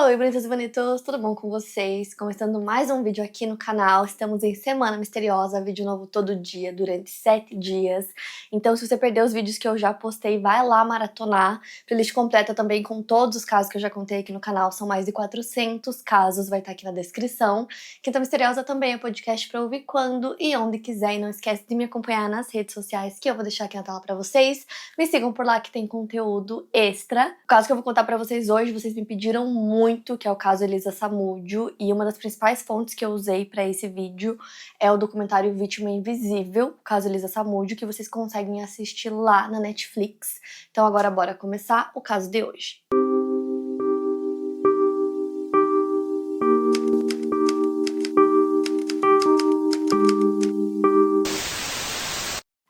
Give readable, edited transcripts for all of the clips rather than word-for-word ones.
Oi, bonitos e bonitos, tudo bom com vocês? Começando mais um vídeo aqui no canal, estamos em Semana Misteriosa, vídeo novo todo dia, durante 7 dias. Então se você perdeu os vídeos que eu já postei, vai lá maratonar. Playlist completa também com todos os casos que eu já contei aqui no canal, são mais de 400 casos, vai estar aqui na descrição. Quinta Misteriosa também é podcast pra ouvir quando e onde quiser, e não esquece de me acompanhar nas redes sociais que eu vou deixar aqui na tela pra vocês. Me sigam por lá que tem conteúdo extra. O caso que eu vou contar pra vocês hoje, vocês me pediram muito, que é o caso Elisa Samúdio, e uma das principais fontes que eu usei pra esse vídeo é o documentário Vítima Invisível, o caso Elisa Samúdio, que vocês conseguem assistir lá na Netflix. Então agora bora começar o caso de hoje.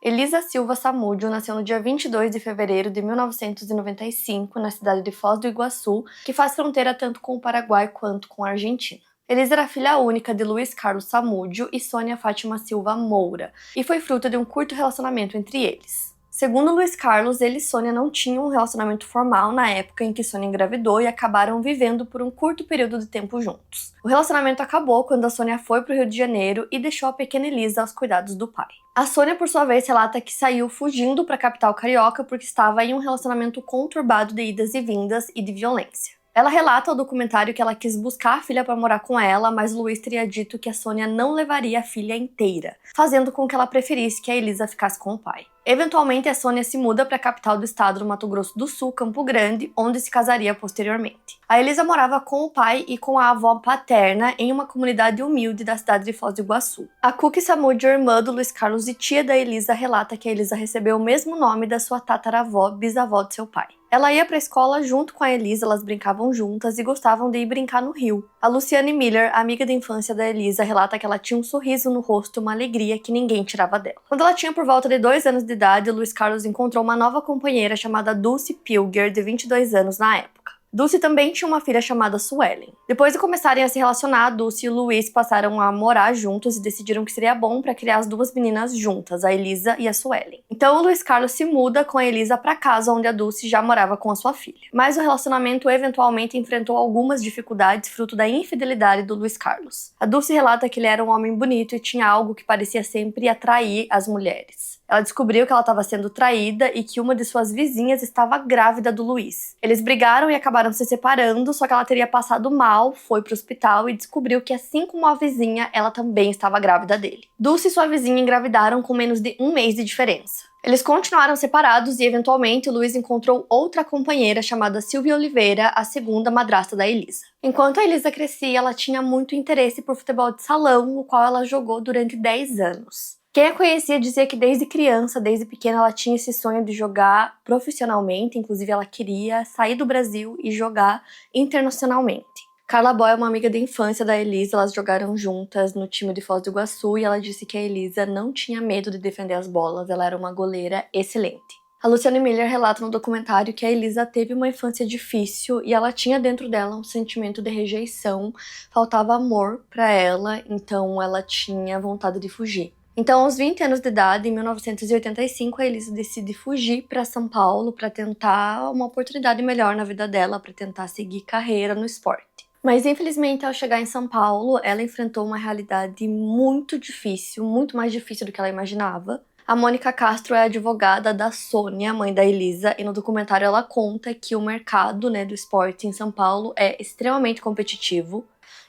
Elisa Silva Samúdio nasceu no dia 22 de fevereiro de 1995, na cidade de Foz do Iguaçu, que faz fronteira tanto com o Paraguai quanto com a Argentina. Elisa era filha única de Luiz Carlos Samúdio e Sônia Fátima Silva Moura, e foi fruto de um curto relacionamento entre eles. Segundo Luiz Carlos, ele e Sônia não tinham um relacionamento formal na época em que Sônia engravidou e acabaram vivendo por um curto período de tempo juntos. O relacionamento acabou quando a Sônia foi para o Rio de Janeiro e deixou a pequena Elisa aos cuidados do pai. A Sônia, por sua vez, relata que saiu fugindo para a capital carioca porque estava em um relacionamento conturbado de idas e vindas e de violência. Ela relata ao documentário que ela quis buscar a filha para morar com ela, mas Luiz teria dito que a Sônia não levaria a filha inteira, fazendo com que ela preferisse que a Elisa ficasse com o pai. Eventualmente, a Sônia se muda para a capital do estado do Mato Grosso do Sul, Campo Grande, onde se casaria posteriormente. A Elisa morava com o pai e com a avó paterna em uma comunidade humilde da cidade de Foz do Iguaçu. A Cuca Samúdio, irmã do Luiz Carlos e tia da Elisa, relata que a Elisa recebeu o mesmo nome da sua tataravó, bisavó de seu pai. Ela ia para a escola junto com a Elisa, elas brincavam juntas e gostavam de ir brincar no rio. A Luciane Miller, amiga de infância da Elisa, relata que ela tinha um sorriso no rosto, uma alegria que ninguém tirava dela. Quando ela tinha por volta de 2 anos de idade, Luiz Carlos encontrou uma nova companheira chamada Dulce Pilger, de 22 anos na época. Dulce também tinha uma filha chamada Suelen. Depois de começarem a se relacionar, Dulce e o Luiz passaram a morar juntos e decidiram que seria bom para criar as duas meninas juntas, a Elisa e a Suelen. Então o Luiz Carlos se muda com a Elisa para casa onde a Dulce já morava com a sua filha. Mas o relacionamento eventualmente enfrentou algumas dificuldades fruto da infidelidade do Luiz Carlos. A Dulce relata que ele era um homem bonito e tinha algo que parecia sempre atrair as mulheres. Ela descobriu que ela estava sendo traída e que uma de suas vizinhas estava grávida do Luiz. Eles brigaram e acabaram se separando, só que ela teria passado mal, foi pro hospital e descobriu que, assim como a vizinha, ela também estava grávida dele. Dulce e sua vizinha engravidaram com menos de 1 mês de diferença. Eles continuaram separados e, eventualmente, o Luiz encontrou outra companheira chamada Silvia Oliveira, a segunda madrasta da Elisa. Enquanto a Elisa crescia, ela tinha muito interesse por futebol de salão, o qual ela jogou durante 10 anos. Quem a conhecia dizia que desde criança, desde pequena, ela tinha esse sonho de jogar profissionalmente, inclusive ela queria sair do Brasil e jogar internacionalmente. Carla Boy é uma amiga de infância da Elisa, elas jogaram juntas no time de Foz do Iguaçu e ela disse que a Elisa não tinha medo de defender as bolas, ela era uma goleira excelente. A Luciane Miller relata no documentário que a Elisa teve uma infância difícil e ela tinha dentro dela um sentimento de rejeição, faltava amor pra ela, então ela tinha vontade de fugir. Então, aos 20 anos de idade, em 1985, a Elisa decide fugir para São Paulo para tentar uma oportunidade melhor na vida dela, para tentar seguir carreira no esporte. Mas, infelizmente, ao chegar em São Paulo, ela enfrentou uma realidade muito difícil, muito mais difícil do que ela imaginava. A Mônica Castro é advogada da Sônia, mãe da Elisa, e no documentário ela conta que o mercado, do esporte em São Paulo é extremamente competitivo.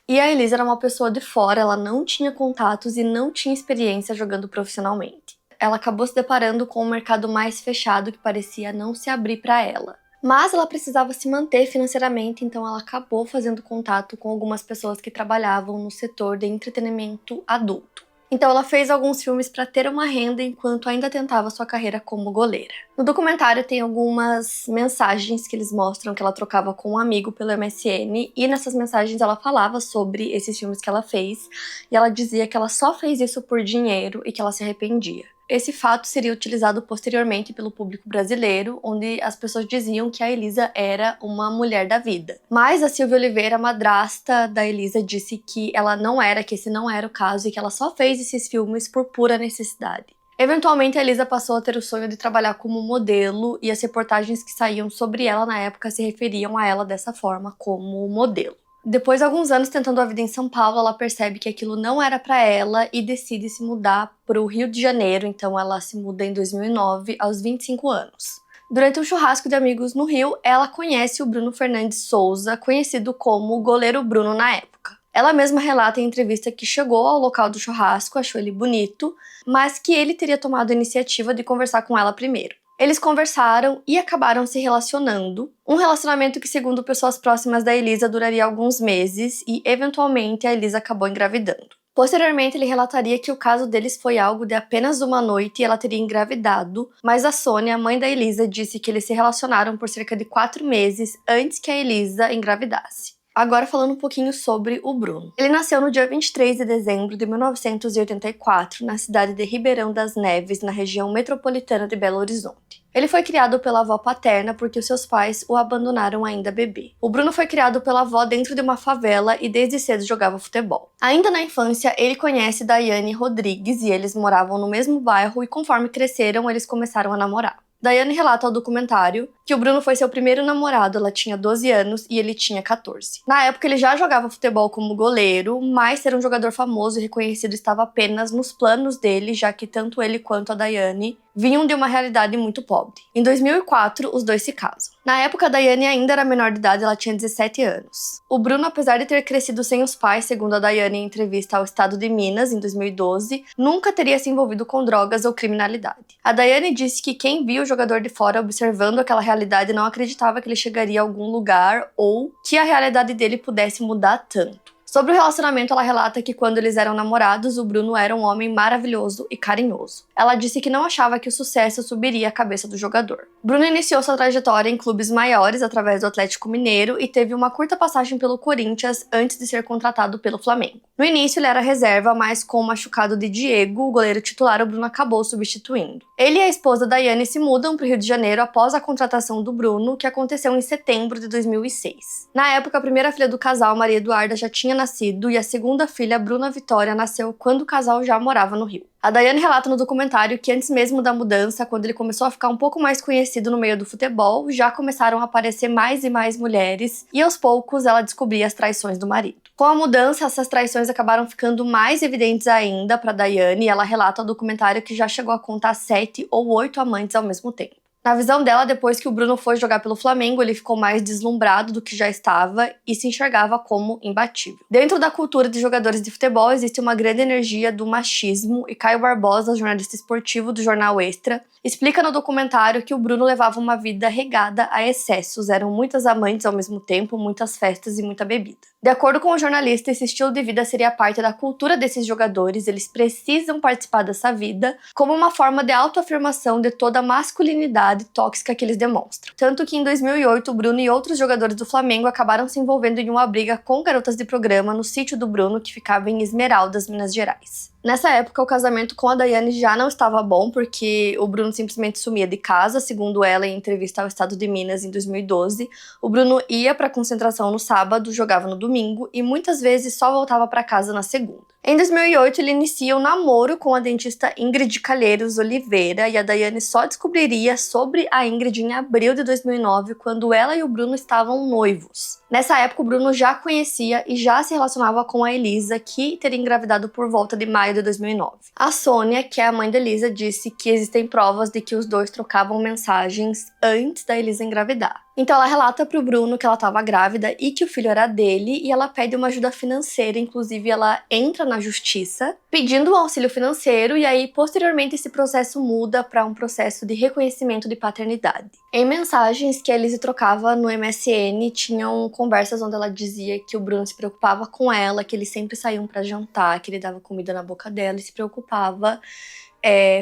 E a Elisa era uma pessoa de fora, ela não tinha contatos e não tinha experiência jogando profissionalmente. Ela acabou se deparando com um mercado mais fechado que parecia não se abrir para ela. Mas ela precisava se manter financeiramente, então ela acabou fazendo contato com algumas pessoas que trabalhavam no setor de entretenimento adulto. Então ela fez alguns filmes para ter uma renda enquanto ainda tentava sua carreira como goleira. No documentário tem algumas mensagens que eles mostram que ela trocava com um amigo pelo MSN e nessas mensagens ela falava sobre esses filmes que ela fez e ela dizia que ela só fez isso por dinheiro e que ela se arrependia. Esse fato seria utilizado posteriormente pelo público brasileiro, onde as pessoas diziam que a Elisa era uma mulher da vida. Mas a Silvia Oliveira, madrasta da Elisa, disse que ela não era, que esse não era o caso e que ela só fez esses filmes por pura necessidade. Eventualmente, a Elisa passou a ter o sonho de trabalhar como modelo e as reportagens que saíam sobre ela na época se referiam a ela dessa forma, como modelo. Depois de alguns anos tentando a vida em São Paulo, ela percebe que aquilo não era para ela e decide se mudar para o Rio de Janeiro, então ela se muda em 2009, aos 25 anos. Durante um churrasco de amigos no Rio, ela conhece o Bruno Fernandes Souza, conhecido como o Goleiro Bruno na época. Ela mesma relata em entrevista que chegou ao local do churrasco, achou ele bonito, mas que ele teria tomado a iniciativa de conversar com ela primeiro. Eles conversaram e acabaram se relacionando, um relacionamento que, segundo pessoas próximas da Elisa, duraria alguns meses e, eventualmente, a Elisa acabou engravidando. Posteriormente, ele relataria que o caso deles foi algo de apenas uma noite e ela teria engravidado, mas a Sônia, a mãe da Elisa, disse que eles se relacionaram por cerca de 4 meses antes que a Elisa engravidasse. Agora falando um pouquinho sobre o Bruno. Ele nasceu no dia 23 de dezembro de 1984, na cidade de Ribeirão das Neves, na região metropolitana de Belo Horizonte. Ele foi criado pela avó paterna porque os seus pais o abandonaram ainda bebê. O Bruno foi criado pela avó dentro de uma favela e desde cedo jogava futebol. Ainda na infância, ele conhece Daiane Rodrigues e eles moravam no mesmo bairro e conforme cresceram, eles começaram a namorar. Daiane relata ao documentário que o Bruno foi seu primeiro namorado, ela tinha 12 anos e ele tinha 14. Na época ele já jogava futebol como goleiro, mas ser um jogador famoso e reconhecido estava apenas nos planos dele, já que tanto ele quanto a Daiane vinham de uma realidade muito pobre. Em 2004, os dois se casam. Na época, a Daiane ainda era menor de idade, ela tinha 17 anos. O Bruno, apesar de ter crescido sem os pais, segundo a Daiane em entrevista ao Estado de Minas, em 2012, nunca teria se envolvido com drogas ou criminalidade. A Daiane disse que quem viu o jogador de fora observando aquela realidade não acreditava que ele chegaria a algum lugar ou que a realidade dele pudesse mudar tanto. Sobre o relacionamento, ela relata que quando eles eram namorados, o Bruno era um homem maravilhoso e carinhoso. Ela disse que não achava que o sucesso subiria a cabeça do jogador. Bruno iniciou sua trajetória em clubes maiores através do Atlético Mineiro e teve uma curta passagem pelo Corinthians antes de ser contratado pelo Flamengo. No início ele era reserva, mas com o machucado de Diego, o goleiro titular, o Bruno acabou substituindo. Ele e a esposa Daiane se mudam para o Rio de Janeiro após a contratação do Bruno, que aconteceu em setembro de 2006. Na época, a primeira filha do casal, Maria Eduarda, já tinha nascido e a segunda filha, Bruna Vitória, nasceu quando o casal já morava no Rio. A Daiane relata no documentário que antes mesmo da mudança, quando ele começou a ficar um pouco mais conhecido no meio do futebol, já começaram a aparecer mais e mais mulheres e aos poucos ela descobria as traições do marido. Com a mudança, essas traições acabaram ficando mais evidentes ainda para Daiane e ela relata no documentário que já chegou a contar 7 ou 8 amantes ao mesmo tempo. Na visão dela, depois que o Bruno foi jogar pelo Flamengo, ele ficou mais deslumbrado do que já estava e se enxergava como imbatível. Dentro da cultura de jogadores de futebol existe uma grande energia do machismo e Caio Barbosa, jornalista esportivo do jornal Extra, explica no documentário que o Bruno levava uma vida regada a excessos, eram muitas amantes ao mesmo tempo, muitas festas e muita bebida. De acordo com o jornalista, esse estilo de vida seria parte da cultura desses jogadores, eles precisam participar dessa vida como uma forma de autoafirmação de toda a masculinidade tóxica que eles demonstram. Tanto que em 2008, o Bruno e outros jogadores do Flamengo acabaram se envolvendo em uma briga com garotas de programa no sítio do Bruno, que ficava em Esmeraldas, Minas Gerais. Nessa época, o casamento com a Daiane já não estava bom, porque o Bruno simplesmente sumia de casa, segundo ela em entrevista ao Estado de Minas em 2012. O Bruno ia para a concentração no sábado, jogava no domingo e muitas vezes só voltava para casa na segunda. Em 2008, ele inicia um namoro com a dentista Ingrid Calheiros Oliveira e a Daiane só descobriria sobre a Ingrid em abril de 2009, quando ela e o Bruno estavam noivos. Nessa época, o Bruno já conhecia e já se relacionava com a Elisa, que teria engravidado por volta de maio de 2009. A Sônia, que é a mãe da Elisa, disse que existem provas de que os dois trocavam mensagens antes da Elisa engravidar. Então ela relata pro Bruno que ela estava grávida e que o filho era dele e ela pede uma ajuda financeira, inclusive ela entra na justiça pedindo um auxílio financeiro e aí posteriormente esse processo muda para um processo de reconhecimento de paternidade. Em mensagens que a Elise trocava no MSN tinham conversas onde ela dizia que o Bruno se preocupava com ela, que eles sempre saíam para jantar, que ele dava comida na boca dela e se preocupava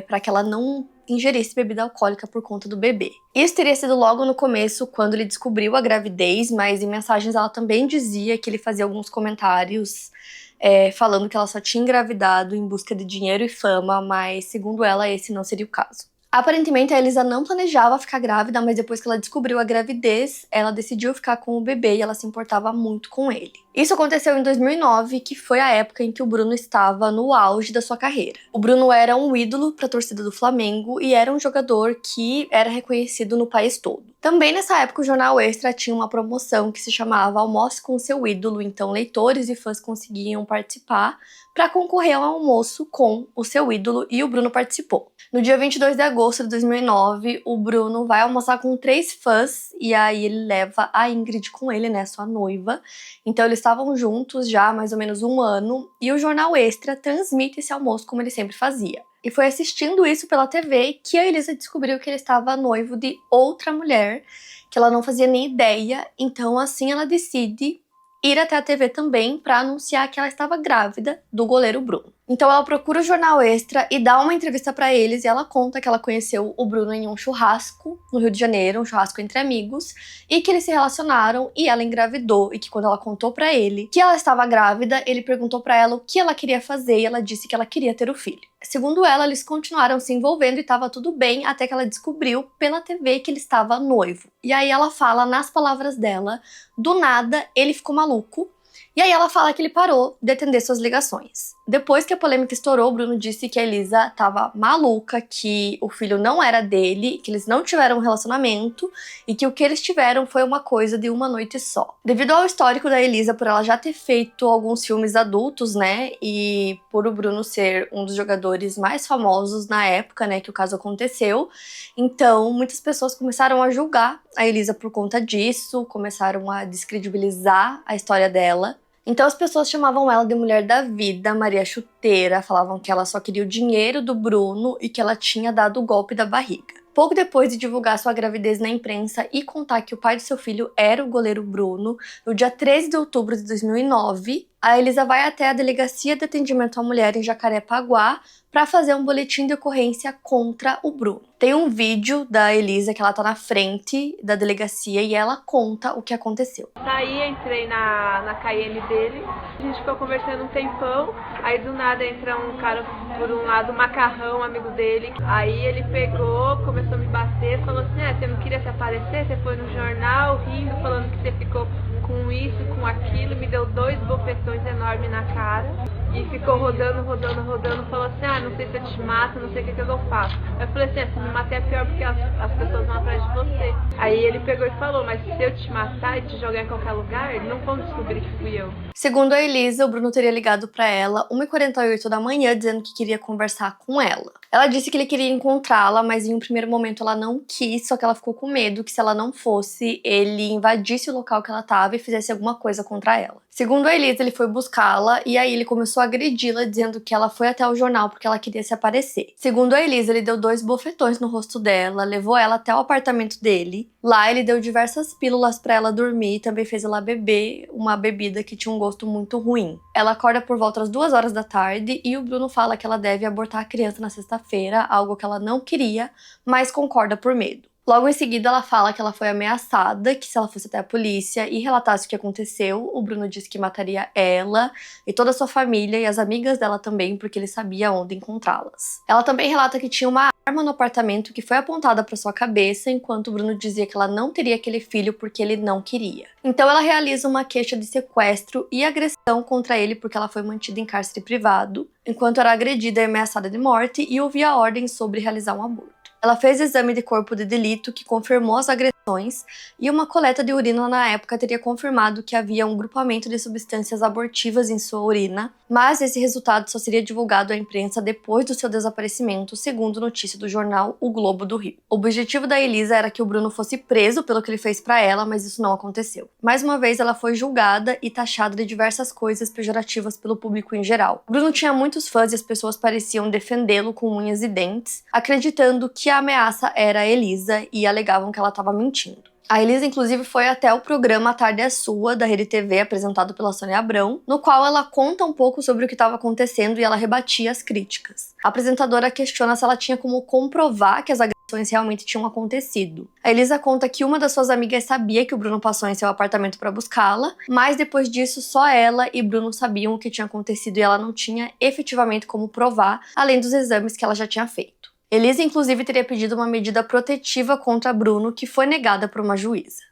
para que ela não ingerisse bebida alcoólica por conta do bebê. Isso teria sido logo no começo, quando ele descobriu a gravidez, mas em mensagens ela também dizia que ele fazia alguns comentários falando que ela só tinha engravidado em busca de dinheiro e fama, mas segundo ela esse não seria o caso. Aparentemente a Elisa não planejava ficar grávida, mas depois que ela descobriu a gravidez, ela decidiu ficar com o bebê e ela se importava muito com ele. Isso aconteceu em 2009, que foi a época em que o Bruno estava no auge da sua carreira. O Bruno era um ídolo para a torcida do Flamengo e era um jogador que era reconhecido no país todo. Também nessa época o Jornal Extra tinha uma promoção que se chamava Almoce com seu ídolo, então leitores e fãs conseguiam participar para concorrer ao almoço com o seu ídolo e o Bruno participou. No dia 22 de agosto de 2009, o Bruno vai almoçar com 3 fãs e aí ele leva a Ingrid com ele, né, sua noiva. Então eles estavam juntos já há mais ou menos um ano e o Jornal Extra transmite esse almoço como ele sempre fazia. E foi assistindo isso pela TV que a Elisa descobriu que ele estava noivo de outra mulher, que ela não fazia nem ideia. Então assim ela decide ir até a TV também para anunciar que ela estava grávida do goleiro Bruno. Então ela procura o Jornal Extra e dá uma entrevista para eles e ela conta que ela conheceu o Bruno em um churrasco no Rio de Janeiro, um churrasco entre amigos, e que eles se relacionaram e ela engravidou e que quando ela contou para ele que ela estava grávida, ele perguntou para ela o que ela queria fazer e ela disse que ela queria ter o filho. Segundo ela, eles continuaram se envolvendo e estava tudo bem até que ela descobriu pela TV que ele estava noivo. E aí ela fala nas palavras dela, do nada ele ficou maluco. E aí ela fala que ele parou de atender suas ligações. Depois que a polêmica estourou, o Bruno disse que a Elisa estava maluca, que o filho não era dele, que eles não tiveram um relacionamento e que o que eles tiveram foi uma coisa de uma noite só. Devido ao histórico da Elisa, por ela já ter feito alguns filmes adultos, né, e por o Bruno ser um dos jogadores mais famosos na época, né, que o caso aconteceu, então muitas pessoas começaram a julgar a Elisa por conta disso, começaram a descredibilizar a história dela. Então as pessoas chamavam ela de mulher da vida, Maria Chuteira, falavam que ela só queria o dinheiro do Bruno e que ela tinha dado o golpe da barriga. Pouco depois de divulgar sua gravidez na imprensa e contar que o pai do seu filho era o goleiro Bruno, no dia 13 de outubro de 2009, a Elisa vai até a Delegacia de Atendimento à Mulher em Jacarepaguá para fazer um boletim de ocorrência contra o Bruno. Tem um vídeo da Elisa que ela tá na frente da delegacia e ela conta o que aconteceu. Daí entrei na KM dele, a gente ficou conversando um tempão, aí do nada entra um cara por um lado, macarrão, amigo dele, aí ele pegou, começou a me bater, falou assim, você não queria se aparecer, você foi no jornal rindo, falando que você ficou com isso, com aquilo, me deu 2 bofetões enormes na cara e ficou rodando, falou assim, não sei se eu te mato, não sei o que eu faço. Eu falei assim, se me matar é pior porque as pessoas vão atrás de você. Aí ele pegou e falou, mas se eu te matar e te jogar em qualquer lugar, não vão descobrir que fui eu. Segundo a Elisa, o Bruno teria ligado pra ela 1h48 da manhã dizendo que queria conversar com ela. Ela disse que ele queria encontrá-la, mas em um primeiro momento ela não quis, só que ela ficou com medo que se ela não fosse, ele invadisse o local que ela estava e fizesse alguma coisa contra ela. Segundo a Elisa, ele foi buscá-la e aí ele começou a agredi-la, dizendo que ela foi até o jornal porque ela queria se aparecer. Segundo a Elisa, ele deu 2 bofetões no rosto dela, levou ela até o apartamento dele. Lá ele deu diversas pílulas pra ela dormir e também fez ela beber uma bebida que tinha um gosto muito ruim. Ela acorda por volta das 2 horas da tarde e o Bruno fala que ela deve abortar a criança na sexta-feira, algo que ela não queria, mas concorda por medo. Logo em seguida, ela fala que ela foi ameaçada, que se ela fosse até a polícia e relatasse o que aconteceu, o Bruno disse que mataria ela e toda a sua família e as amigas dela também, porque ele sabia onde encontrá-las. Ela também relata que tinha uma arma no apartamento que foi apontada para sua cabeça, enquanto o Bruno dizia que ela não teria aquele filho porque ele não queria. Então ela realiza uma queixa de sequestro e agressão contra ele porque ela foi mantida em cárcere privado, enquanto era agredida e ameaçada de morte e ouvia ordens sobre realizar um aborto. Ela fez exame de corpo de delito que confirmou as agressões e uma coleta de urina na época teria confirmado que havia um grupamento de substâncias abortivas em sua urina, mas esse resultado só seria divulgado à imprensa depois do seu desaparecimento, segundo notícia do jornal O Globo do Rio. O objetivo da Elisa era que o Bruno fosse preso pelo que ele fez para ela, mas isso não aconteceu. Mais uma vez, ela foi julgada e taxada de diversas coisas pejorativas pelo público em geral. O Bruno tinha muitos fãs e as pessoas pareciam defendê-lo com unhas e dentes, acreditando que a ameaça era a Elisa e alegavam que ela estava mentindo. A Elisa, inclusive, foi até o programa A Tarde é Sua, da Rede TV, apresentado pela Sônia Abrão, no qual ela conta um pouco sobre o que estava acontecendo e ela rebatia as críticas. A apresentadora questiona se ela tinha como comprovar que as agressões realmente tinham acontecido. A Elisa conta que uma das suas amigas sabia que o Bruno passou em seu apartamento para buscá-la, mas depois disso só ela e Bruno sabiam o que tinha acontecido e ela não tinha efetivamente como provar, além dos exames que ela já tinha feito. Elisa, inclusive, teria pedido uma medida protetiva contra Bruno, que foi negada por uma juíza.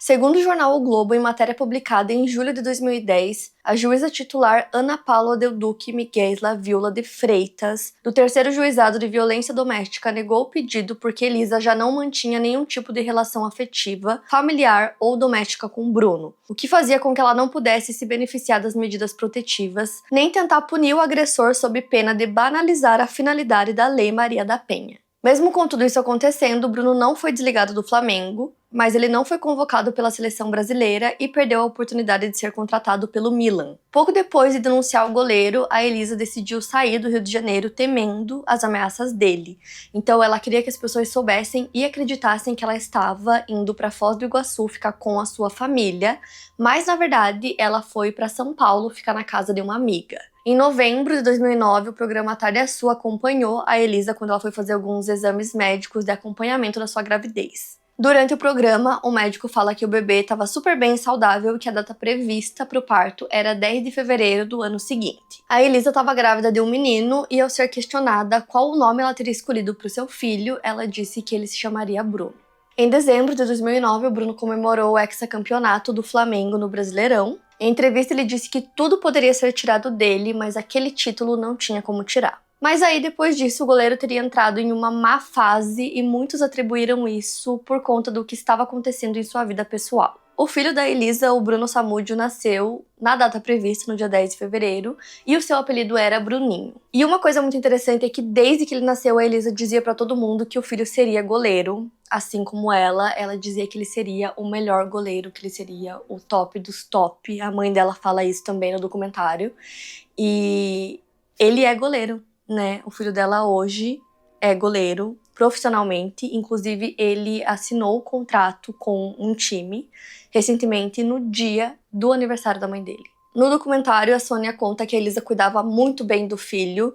Segundo o jornal O Globo, em matéria publicada em julho de 2010, a juíza titular Ana Paula Del Duque Miguel Viola de Freitas, do terceiro juizado de violência doméstica, negou o pedido porque Elisa já não mantinha nenhum tipo de relação afetiva, familiar ou doméstica com Bruno, o que fazia com que ela não pudesse se beneficiar das medidas protetivas, nem tentar punir o agressor sob pena de banalizar a finalidade da Lei Maria da Penha. Mesmo com tudo isso acontecendo, Bruno não foi desligado do Flamengo, mas ele não foi convocado pela seleção brasileira e perdeu a oportunidade de ser contratado pelo Milan. Pouco depois de denunciar o goleiro, a Elisa decidiu sair do Rio de Janeiro temendo as ameaças dele. Então ela queria que as pessoas soubessem e acreditassem que ela estava indo para Foz do Iguaçu ficar com a sua família, mas na verdade ela foi para São Paulo ficar na casa de uma amiga. Em novembro de 2009, o programa Tarde é Sua acompanhou a Elisa quando ela foi fazer alguns exames médicos de acompanhamento da sua gravidez. Durante o programa, o médico fala que o bebê estava super bem e saudável e que a data prevista para o parto era 10 de fevereiro do ano seguinte. A Elisa estava grávida de um menino e, ao ser questionada qual o nome ela teria escolhido para o seu filho, ela disse que ele se chamaria Bruno. Em dezembro de 2009, o Bruno comemorou o hexacampeonato do Flamengo no Brasileirão. Em entrevista, ele disse que tudo poderia ser tirado dele, mas aquele título não tinha como tirar. Mas aí, depois disso, o goleiro teria entrado em uma má fase e muitos atribuíram isso por conta do que estava acontecendo em sua vida pessoal. O filho da Elisa, o Bruno Samúdio, nasceu na data prevista, no dia 10 de fevereiro, e o seu apelido era Bruninho. E uma coisa muito interessante é que desde que ele nasceu, a Elisa dizia pra todo mundo que o filho seria goleiro, assim como ela dizia que ele seria o melhor goleiro, que ele seria o top dos top. A mãe dela fala isso também no documentário. E ele é goleiro, né? O filho dela hoje é goleiro profissionalmente, inclusive ele assinou o contrato com um time recentemente no dia do aniversário da mãe dele. No documentário, a Sônia conta que a Elisa cuidava muito bem do filho,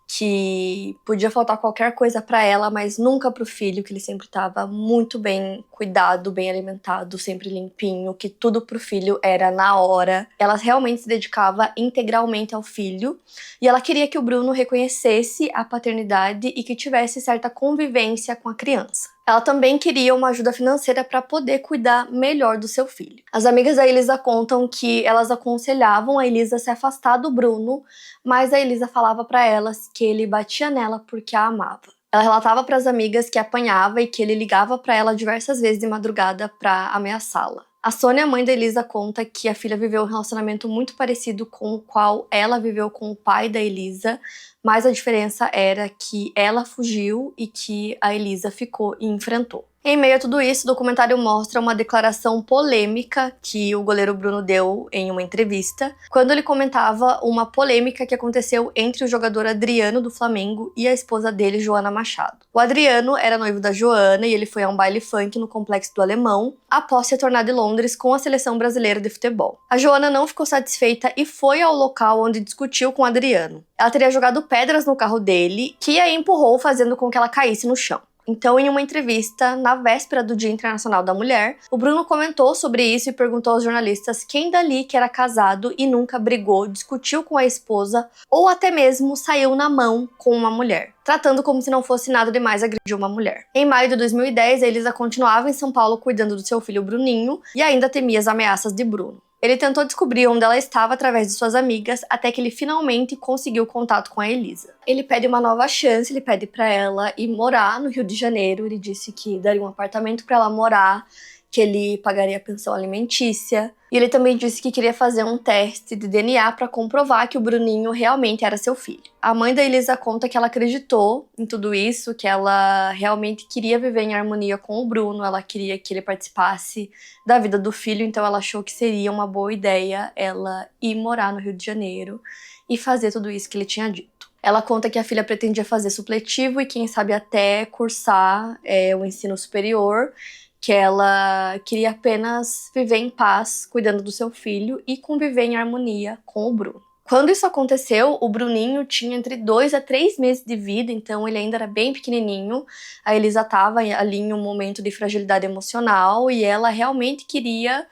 que podia faltar qualquer coisa para ela, mas nunca pro filho, que ele sempre estava muito bem cuidado, bem alimentado, sempre limpinho, que tudo pro filho era na hora. Ela realmente se dedicava integralmente ao filho e ela queria que o Bruno reconhecesse a paternidade e que tivesse certa convivência com a criança. Ela também queria uma ajuda financeira para poder cuidar melhor do seu filho. As amigas da Elisa contam que elas aconselhavam a Elisa a se afastar do Bruno, mas a Elisa falava para elas que ele batia nela porque a amava. Ela relatava para as amigas que apanhava e que ele ligava para ela diversas vezes de madrugada para ameaçá-la. A Sônia, mãe da Elisa, conta que a filha viveu um relacionamento muito parecido com o qual ela viveu com o pai da Elisa, mas a diferença era que ela fugiu e que a Elisa ficou e enfrentou. Em meio a tudo isso, o documentário mostra uma declaração polêmica que o goleiro Bruno deu em uma entrevista, quando ele comentava uma polêmica que aconteceu entre o jogador Adriano do Flamengo e a esposa dele, Joana Machado. O Adriano era noivo da Joana e ele foi a um baile funk no Complexo do Alemão, após se tornar de Londres com a seleção brasileira de futebol. A Joana não ficou satisfeita e foi ao local onde discutiu com o Adriano. Ela teria jogado pedras no carro dele, que a empurrou, fazendo com que ela caísse no chão. Então, em uma entrevista, na véspera do Dia Internacional da Mulher, o Bruno comentou sobre isso e perguntou aos jornalistas quem dali que era casado e nunca brigou, discutiu com a esposa ou até mesmo saiu na mão com uma mulher, tratando como se não fosse nada demais agredir uma mulher. Em maio de 2010, a Elisa continuava em São Paulo cuidando do seu filho Bruninho e ainda temia as ameaças de Bruno. Ele tentou descobrir onde ela estava através de suas amigas, até que ele finalmente conseguiu contato com a Elisa. Ele pede uma nova chance, ele pede para ela ir morar no Rio de Janeiro. Ele disse que daria um apartamento para ela morar, que ele pagaria a pensão alimentícia. E ele também disse que queria fazer um teste de DNA para comprovar que o Bruninho realmente era seu filho. A mãe da Elisa conta que ela acreditou em tudo isso, que ela realmente queria viver em harmonia com o Bruno, ela queria que ele participasse da vida do filho, então ela achou que seria uma boa ideia ela ir morar no Rio de Janeiro e fazer tudo isso que ele tinha dito. Ela conta que a filha pretendia fazer supletivo e quem sabe até cursar o ensino superior, que ela queria apenas viver em paz, cuidando do seu filho e conviver em harmonia com o Bruno. Quando isso aconteceu, o Bruninho tinha entre 2 a 3 meses de vida, então ele ainda era bem pequenininho. A Elisa estava ali em um momento de fragilidade emocional e ela realmente queria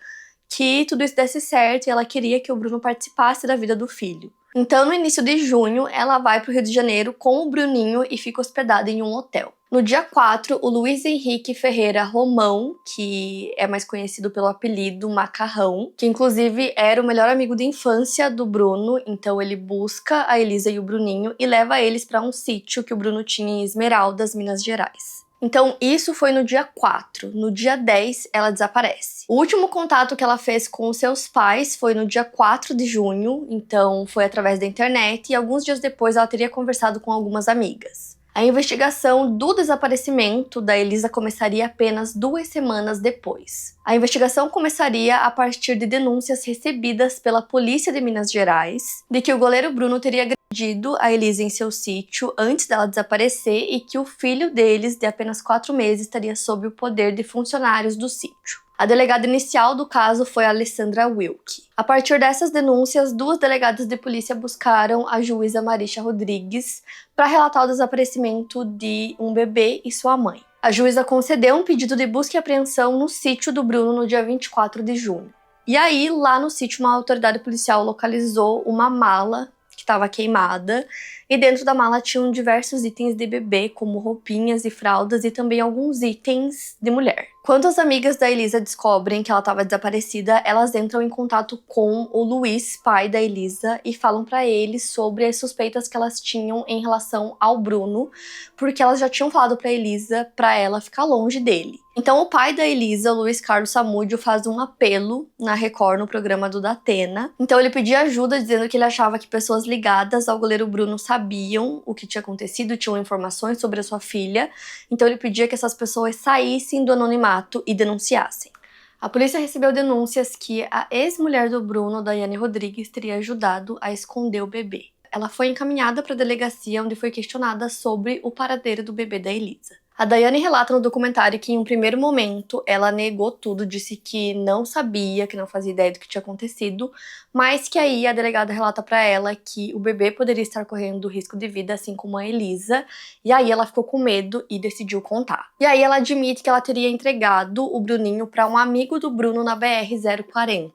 que tudo isso desse certo e ela queria que o Bruno participasse da vida do filho. Então, no início de junho, ela vai para o Rio de Janeiro com o Bruninho e fica hospedada em um hotel. No dia 4, o Luiz Henrique Ferreira Romão, que é mais conhecido pelo apelido Macarrão, que inclusive era o melhor amigo de infância do Bruno, então ele busca a Elisa e o Bruninho e leva eles para um sítio que o Bruno tinha em Esmeraldas, Minas Gerais. Então, isso foi no dia 4. No dia 10, ela desaparece. O último contato que ela fez com os seus pais foi no dia 4 de junho, então foi através da internet, e alguns dias depois ela teria conversado com algumas amigas. A investigação do desaparecimento da Elisa começaria apenas 2 semanas depois. A investigação começaria a partir de denúncias recebidas pela polícia de Minas Gerais de que o goleiro Bruno teria agredido a Elisa em seu sítio antes dela desaparecer e que o filho deles, de apenas 4 meses, estaria sob o poder de funcionários do sítio. A delegada inicial do caso foi a Alessandra Wilke. A partir dessas denúncias, 2 delegadas de polícia buscaram a juíza Marisha Rodrigues para relatar o desaparecimento de um bebê e sua mãe. A juíza concedeu um pedido de busca e apreensão no sítio do Bruno no dia 24 de junho. E aí, lá no sítio, uma autoridade policial localizou uma mala que estava queimada, e dentro da mala tinham diversos itens de bebê, como roupinhas e fraldas, e também alguns itens de mulher. Quando as amigas da Elisa descobrem que ela estava desaparecida, elas entram em contato com o Luiz, pai da Elisa, e falam para ele sobre as suspeitas que elas tinham em relação ao Bruno, porque elas já tinham falado para Elisa para ela ficar longe dele. Então o pai da Elisa, Luiz Carlos Samúdio, faz um apelo na Record no programa do Datena. Então ele pedia ajuda, dizendo que ele achava que pessoas ligadas ao goleiro Bruno sabiam o que tinha acontecido, tinham informações sobre a sua filha. Então ele pedia que essas pessoas saíssem do anonimato e denunciassem. A polícia recebeu denúncias que a ex-mulher do Bruno, Daiane Rodrigues, teria ajudado a esconder o bebê. Ela foi encaminhada para a delegacia, onde foi questionada sobre o paradeiro do bebê da Elisa. A Daiane relata no documentário que, em um primeiro momento, ela negou tudo, disse que não sabia, que não fazia ideia do que tinha acontecido, mas que aí a delegada relata para ela que o bebê poderia estar correndo risco de vida, assim como a Elisa, e aí ela ficou com medo e decidiu contar. E aí ela admite que ela teria entregado o Bruninho para um amigo do Bruno na BR-040.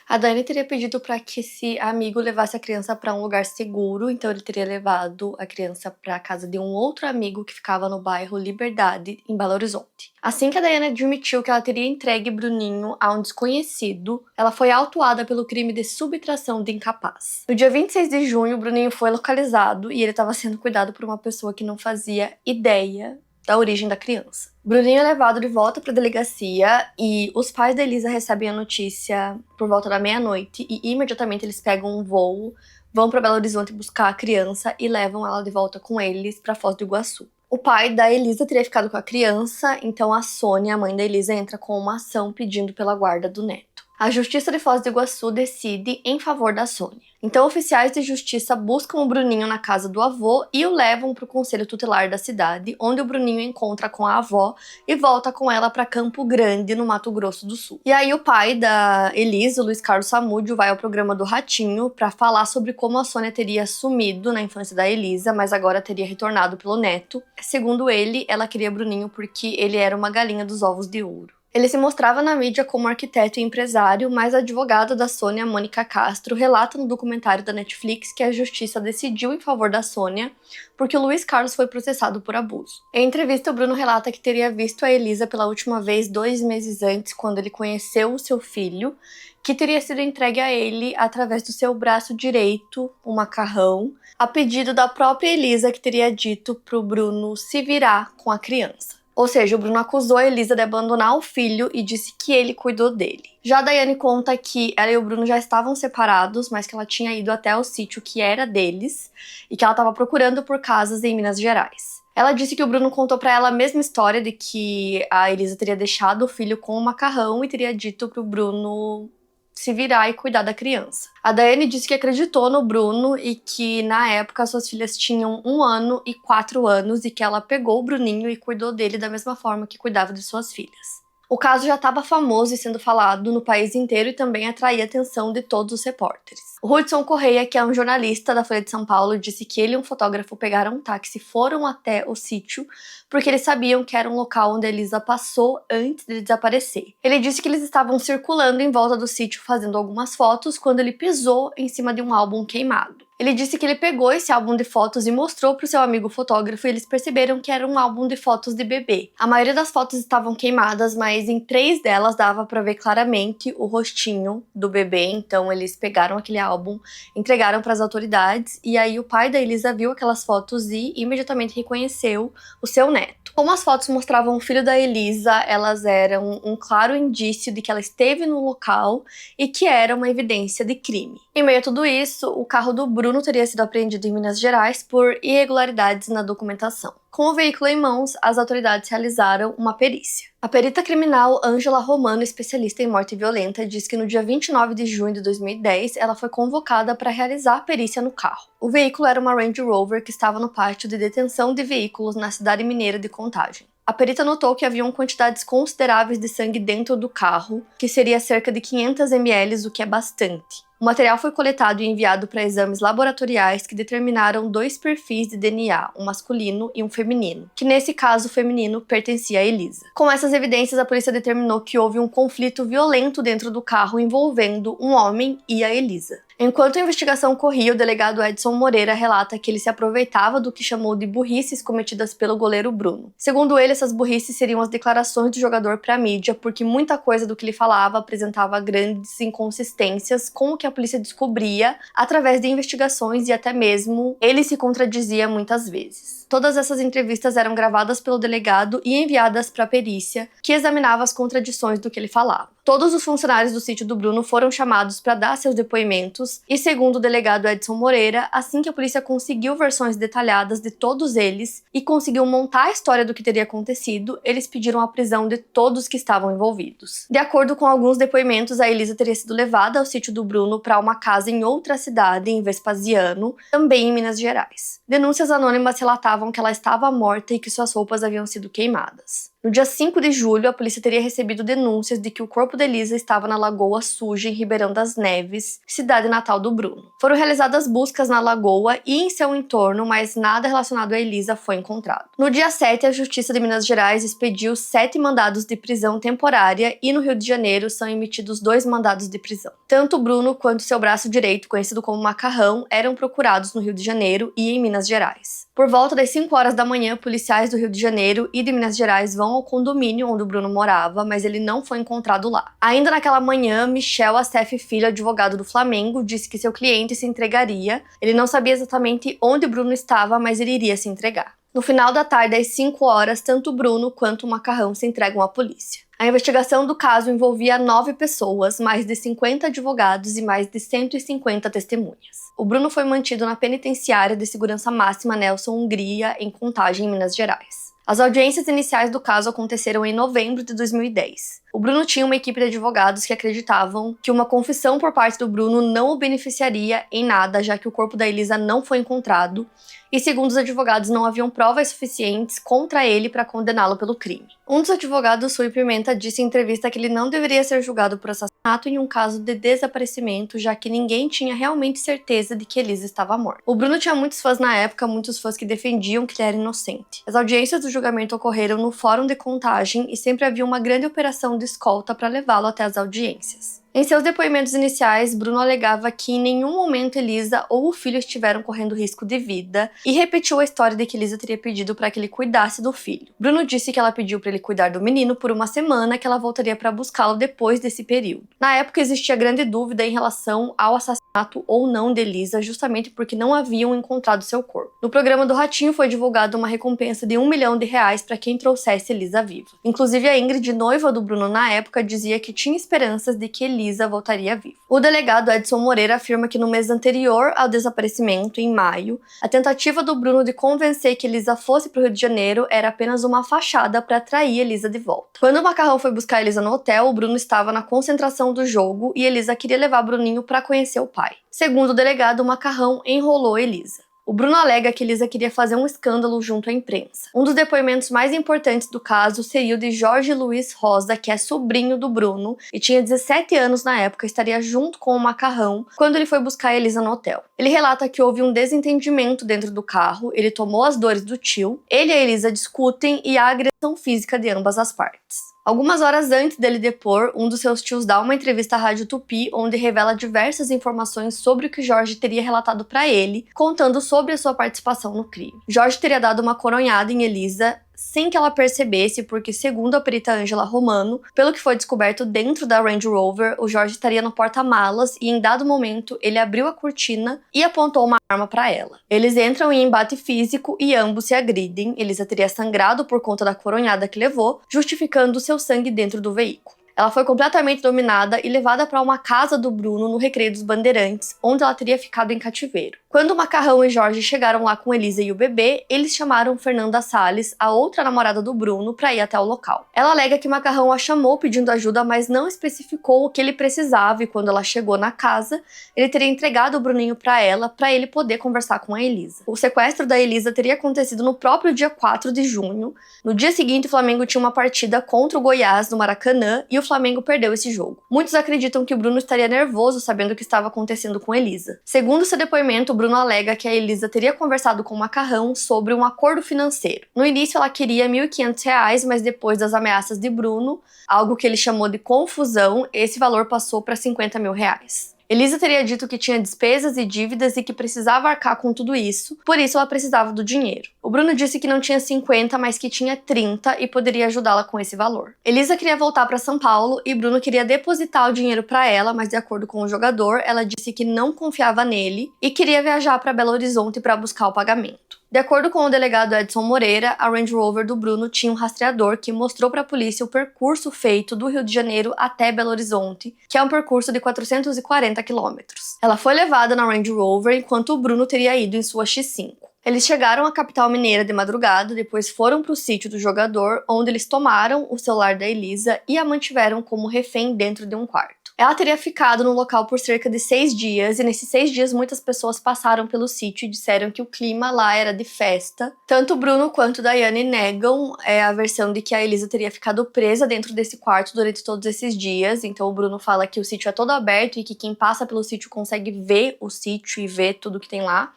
A Dani teria pedido para que esse amigo levasse a criança para um lugar seguro, então ele teria levado a criança para a casa de um outro amigo que ficava no bairro Liberdade, em Belo Horizonte. Assim que a Daiane admitiu que ela teria entregue Bruninho a um desconhecido, ela foi autuada pelo crime de subtração de incapaz. No dia 26 de junho, o Bruninho foi localizado e ele estava sendo cuidado por uma pessoa que não fazia ideia da origem da criança. Bruninho é levado de volta para a delegacia e os pais da Elisa recebem a notícia por volta da meia-noite e imediatamente eles pegam um voo, vão para Belo Horizonte buscar a criança e levam ela de volta com eles para Foz do Iguaçu. O pai da Elisa teria ficado com a criança, então a Sônia, a mãe da Elisa, entra com uma ação pedindo pela guarda do neto. A Justiça de Foz do Iguaçu decide em favor da Sônia. Então, oficiais de justiça buscam o Bruninho na casa do avô e o levam para o conselho tutelar da cidade, onde o Bruninho encontra com a avó e volta com ela para Campo Grande, no Mato Grosso do Sul. E aí o pai da Elisa, o Luiz Carlos Samúdio, vai ao programa do Ratinho para falar sobre como a Sônia teria sumido na infância da Elisa, mas agora teria retornado pelo neto. Segundo ele, ela queria Bruninho porque ele era uma galinha dos ovos de ouro. Ele se mostrava na mídia como arquiteto e empresário, mas a advogada da Sônia, Mônica Castro, relata no documentário da Netflix que a justiça decidiu em favor da Sônia porque o Luiz Carlos foi processado por abuso. Em entrevista, o Bruno relata que teria visto a Elisa pela última vez 2 meses antes, quando ele conheceu o seu filho, que teria sido entregue a ele através do seu braço direito, o Macarrão, a pedido da própria Elisa, que teria dito para o Bruno se virar com a criança. Ou seja, o Bruno acusou a Elisa de abandonar o filho e disse que ele cuidou dele. Já a Daiane conta que ela e o Bruno já estavam separados, mas que ela tinha ido até o sítio que era deles e que ela estava procurando por casas em Minas Gerais. Ela disse que o Bruno contou para ela a mesma história de que a Elisa teria deixado o filho com o Macarrão e teria dito pro Bruno se virar e cuidar da criança. A Daiane disse que acreditou no Bruno e que, na época, suas filhas tinham 1 ano e 4 anos e que ela pegou o Bruninho e cuidou dele da mesma forma que cuidava de suas filhas. O caso já estava famoso e sendo falado no país inteiro e também atraía a atenção de todos os repórteres. O Hudson Correia, que é um jornalista da Folha de São Paulo, disse que ele e um fotógrafo pegaram um táxi e foram até o sítio porque eles sabiam que era um local onde a Elisa passou antes de desaparecer. Ele disse que eles estavam circulando em volta do sítio fazendo algumas fotos quando ele pisou em cima de um álbum queimado. Ele disse que ele pegou esse álbum de fotos e mostrou para o seu amigo fotógrafo e eles perceberam que era um álbum de fotos de bebê. A maioria das fotos estavam queimadas, mas em 3 delas dava para ver claramente o rostinho do bebê. Então eles pegaram aquele álbum, entregaram para as autoridades e aí o pai da Elisa viu aquelas fotos e imediatamente reconheceu o seu neto. Como as fotos mostravam o filho da Elisa, elas eram um claro indício de que ela esteve no local e que era uma evidência de crime. Em meio a tudo isso, o carro do Bruno teria sido apreendido em Minas Gerais por irregularidades na documentação. Com o veículo em mãos, as autoridades realizaram uma perícia. A perita criminal Ângela Romano, especialista em morte violenta, diz que no dia 29 de junho de 2010, ela foi convocada para realizar a perícia no carro. O veículo era uma Range Rover que estava no pátio de detenção de veículos na cidade mineira de Contagem. A perita notou que haviam quantidades consideráveis de sangue dentro do carro, que seria cerca de 500 ml, o que é bastante. O material foi coletado e enviado para exames laboratoriais que determinaram 2 perfis de DNA, um masculino e um feminino, que nesse caso o feminino pertencia a Elisa. Com essas evidências, a polícia determinou que houve um conflito violento dentro do carro envolvendo um homem e a Elisa. Enquanto a investigação corria, o delegado Edson Moreira relata que ele se aproveitava do que chamou de burrices cometidas pelo goleiro Bruno. Segundo ele, essas burrices seriam as declarações do jogador para a mídia, porque muita coisa do que ele falava apresentava grandes inconsistências com o que a polícia descobria através de investigações e até mesmo ele se contradizia muitas vezes. Todas essas entrevistas eram gravadas pelo delegado e enviadas para a perícia, que examinava as contradições do que ele falava. Todos os funcionários do sítio do Bruno foram chamados para dar seus depoimentos e, segundo o delegado Edson Moreira, assim que a polícia conseguiu versões detalhadas de todos eles e conseguiu montar a história do que teria acontecido, eles pediram a prisão de todos que estavam envolvidos. De acordo com alguns depoimentos, a Elisa teria sido levada ao sítio do Bruno para uma casa em outra cidade, em Vespasiano, também em Minas Gerais. Denúncias anônimas relatavam que ela estava morta e que suas roupas haviam sido queimadas. No dia 5 de julho, a polícia teria recebido denúncias de que o corpo de Elisa estava na Lagoa Suja, em Ribeirão das Neves, cidade natal do Bruno. Foram realizadas buscas na lagoa e em seu entorno, mas nada relacionado a Elisa foi encontrado. No dia 7, a Justiça de Minas Gerais expediu 7 mandados de prisão temporária e no Rio de Janeiro são emitidos 2 mandados de prisão. Tanto o Bruno quanto seu braço direito, conhecido como Macarrão, eram procurados no Rio de Janeiro e em Minas Gerais. Por volta das 5 horas da manhã, policiais do Rio de Janeiro e de Minas Gerais vão ao condomínio onde o Bruno morava, mas ele não foi encontrado lá. Ainda naquela manhã, Michel Assef Filho, advogado do Flamengo, disse que seu cliente se entregaria. Ele não sabia exatamente onde o Bruno estava, mas ele iria se entregar. No final da tarde, às 5 horas, tanto o Bruno quanto o Macarrão se entregam à polícia. A investigação do caso envolvia 9 pessoas, mais de 50 advogados e mais de 150 testemunhas. O Bruno foi mantido na penitenciária de segurança máxima Nelson Hungria, em Contagem, em Minas Gerais. As audiências iniciais do caso aconteceram em novembro de 2010. O Bruno tinha uma equipe de advogados que acreditavam que uma confissão por parte do Bruno não o beneficiaria em nada, já que o corpo da Elisa não foi encontrado, e segundo os advogados não haviam provas suficientes contra ele para condená-lo pelo crime. Um dos advogados, Rui Pimenta, disse em entrevista que ele não deveria ser julgado por assassinato em um caso de desaparecimento, já que ninguém tinha realmente certeza de que Elisa estava morta. O Bruno tinha muitos fãs na época, muitos fãs que defendiam que ele era inocente. As audiências do julgamento ocorreram no Fórum de Contagem e sempre havia uma grande operação de escolta para levá-lo até as audiências. Em seus depoimentos iniciais, Bruno alegava que em nenhum momento Elisa ou o filho estiveram correndo risco de vida e repetiu a história de que Elisa teria pedido para que ele cuidasse do filho. Bruno disse que ela pediu para ele cuidar do menino por uma semana, que ela voltaria para buscá-lo depois desse período. Na época existia grande dúvida em relação ao assassinato ou não de Elisa, justamente porque não haviam encontrado seu corpo. No programa do Ratinho foi divulgada uma recompensa de R$1 milhão para quem trouxesse Elisa viva. Inclusive a Ingrid, noiva do Bruno na época, dizia que tinha esperanças de que Elisa voltaria viva. O delegado Edson Moreira afirma que no mês anterior ao desaparecimento, em maio, a tentativa do Bruno de convencer que Elisa fosse para o Rio de Janeiro era apenas uma fachada para atrair Elisa de volta. Quando o Macarrão foi buscar Elisa no hotel, o Bruno estava na concentração do jogo e Elisa queria levar Bruninho para conhecer o pai. Segundo o delegado, o Macarrão enrolou Elisa. O Bruno alega que Elisa queria fazer um escândalo junto à imprensa. Um dos depoimentos mais importantes do caso seria o de Jorge Luiz Rosa, que é sobrinho do Bruno e tinha 17 anos na época, estaria junto com o Macarrão quando ele foi buscar a Elisa no hotel. Ele relata que houve um desentendimento dentro do carro, ele tomou as dores do tio, ele e a Elisa discutem e há agressão física de ambas as partes. Algumas horas antes dele depor, um dos seus tios dá uma entrevista à Rádio Tupi, onde revela diversas informações sobre o que Jorge teria relatado para ele, contando sobre a sua participação no crime. Jorge teria dado uma coronhada em Elisa sem que ela percebesse, porque, segundo a perita Ângela Romano, pelo que foi descoberto dentro da Range Rover, o Jorge estaria no porta-malas e, em dado momento, ele abriu a cortina e apontou uma arma para ela. Eles entram em embate físico e ambos se agridem. Elisa teria sangrado por conta da coronhada que levou, justificando seu sangue dentro do veículo. Ela foi completamente dominada e levada para uma casa do Bruno no Recreio dos Bandeirantes, onde ela teria ficado em cativeiro. Quando Macarrão e Jorge chegaram lá com Elisa e o bebê, eles chamaram Fernanda Salles, a outra namorada do Bruno, para ir até o local. Ela alega que Macarrão a chamou pedindo ajuda, mas não especificou o que ele precisava, e quando ela chegou na casa, ele teria entregado o Bruninho para ele poder conversar com a Elisa. O sequestro da Elisa teria acontecido no próprio dia 4 de junho. No dia seguinte, o Flamengo tinha uma partida contra o Goiás no Maracanã e o Flamengo perdeu esse jogo. Muitos acreditam que o Bruno estaria nervoso sabendo o que estava acontecendo com Elisa. Segundo seu depoimento, Bruno alega que a Elisa teria conversado com o Macarrão sobre um acordo financeiro. No início ela queria R$ 1.500, mas depois das ameaças de Bruno, algo que ele chamou de confusão, esse valor passou para R$ 50.000. Elisa teria dito que tinha despesas e dívidas e que precisava arcar com tudo isso, por isso ela precisava do dinheiro. O Bruno disse que não tinha 50, mas que tinha 30 e poderia ajudá-la com esse valor. Elisa queria voltar para São Paulo e Bruno queria depositar o dinheiro para ela, mas de acordo com o jogador, ela disse que não confiava nele e queria viajar para Belo Horizonte para buscar o pagamento. De acordo com o delegado Edson Moreira, a Range Rover do Bruno tinha um rastreador que mostrou para a polícia o percurso feito do Rio de Janeiro até Belo Horizonte, que é um percurso de 440 quilômetros. Ela foi levada na Range Rover enquanto o Bruno teria ido em sua X5. Eles chegaram à capital mineira de madrugada, depois foram para o sítio do jogador, onde eles tomaram o celular da Elisa e a mantiveram como refém dentro de um quarto. Ela teria ficado no local por cerca de 6 dias, e nesses 6 dias muitas pessoas passaram pelo sítio e disseram que o clima lá era de festa. Tanto Bruno quanto Daiane negam a versão de que a Elisa teria ficado presa dentro desse quarto durante todos esses dias. Então o Bruno fala que o sítio é todo aberto e que quem passa pelo sítio consegue ver o sítio e ver tudo que tem lá.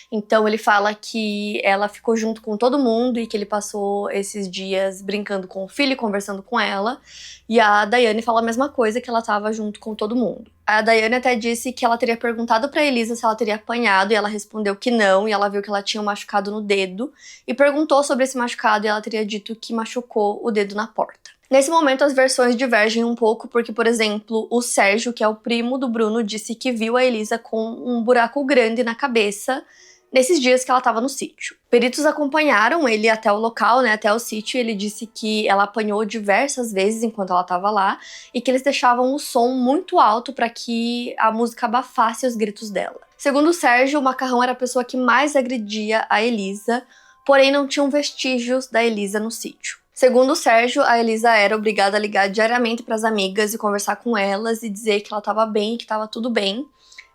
Então ele fala que ela ficou junto com todo mundo e que ele passou esses dias brincando com o filho e conversando com ela. E a Daiane fala a mesma coisa, que ela estava junto com todo mundo. A Daiane até disse que ela teria perguntado pra Elisa se ela teria apanhado e ela respondeu que não, e ela viu que ela tinha um machucado no dedo e perguntou sobre esse machucado e ela teria dito que machucou o dedo na porta. Nesse momento as versões divergem um pouco porque, por exemplo, o Sérgio, que é o primo do Bruno, disse que viu a Elisa com um buraco grande na cabeça nesses dias que ela estava no sítio. Peritos acompanharam ele até o local, até o sítio, e ele disse que ela apanhou diversas vezes enquanto ela estava lá e que eles deixavam o som muito alto para que a música abafasse os gritos dela. Segundo o Sérgio, o Macarrão era a pessoa que mais agredia a Elisa, porém não tinham vestígios da Elisa no sítio. Segundo o Sérgio, a Elisa era obrigada a ligar diariamente para as amigas e conversar com elas e dizer que ela estava bem, que estava tudo bem.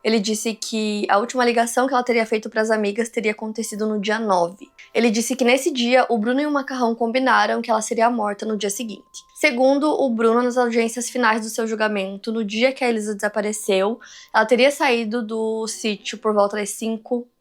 Ele disse que a última ligação que ela teria feito para as amigas teria acontecido no dia 9. Ele disse que nesse dia o Bruno e o Macarrão combinaram que ela seria morta no dia seguinte. Segundo o Bruno, nas audiências finais do seu julgamento, no dia que a Elisa desapareceu, ela teria saído do sítio por volta das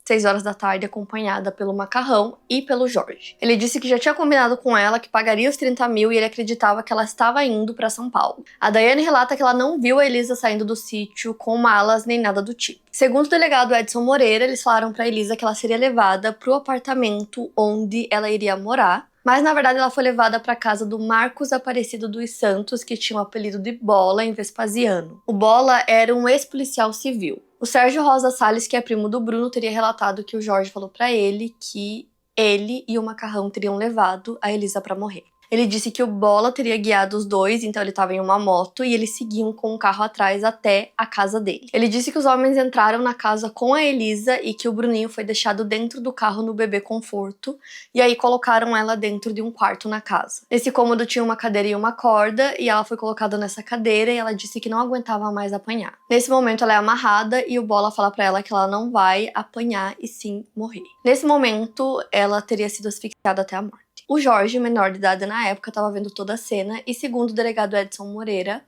6 horas da tarde, acompanhada pelo Macarrão e pelo Jorge. Ele disse que já tinha combinado com ela que pagaria os 30 mil e ele acreditava que ela estava indo para São Paulo. A Daiane relata que ela não viu a Elisa saindo do sítio com malas nem nada do tipo. Segundo o delegado Edson Moreira, eles falaram para Elisa que ela seria levada para o apartamento onde ela iria morar, mas na verdade ela foi levada para a casa do Marcos Aparecido dos Santos, que tinha o apelido de Bola em Vespasiano. O Bola era um ex-policial civil. O Sérgio Rosa Salles, que é primo do Bruno, teria relatado que o Jorge falou pra ele que ele e o Macarrão teriam levado a Elisa pra morrer. Ele disse que o Bola teria guiado os dois, então ele estava em uma moto e eles seguiam com o carro atrás até a casa dele. Ele disse que os homens entraram na casa com a Elisa e que o Bruninho foi deixado dentro do carro no bebê conforto e aí colocaram ela dentro de um quarto na casa. Nesse cômodo tinha uma cadeira e uma corda e ela foi colocada nessa cadeira e ela disse que não aguentava mais apanhar. Nesse momento ela é amarrada e o Bola fala pra ela que ela não vai apanhar e sim morrer. Nesse momento ela teria sido asfixiada até a morte. O Jorge, menor de idade na época, estava vendo toda a cena e, segundo o delegado Edson Moreira,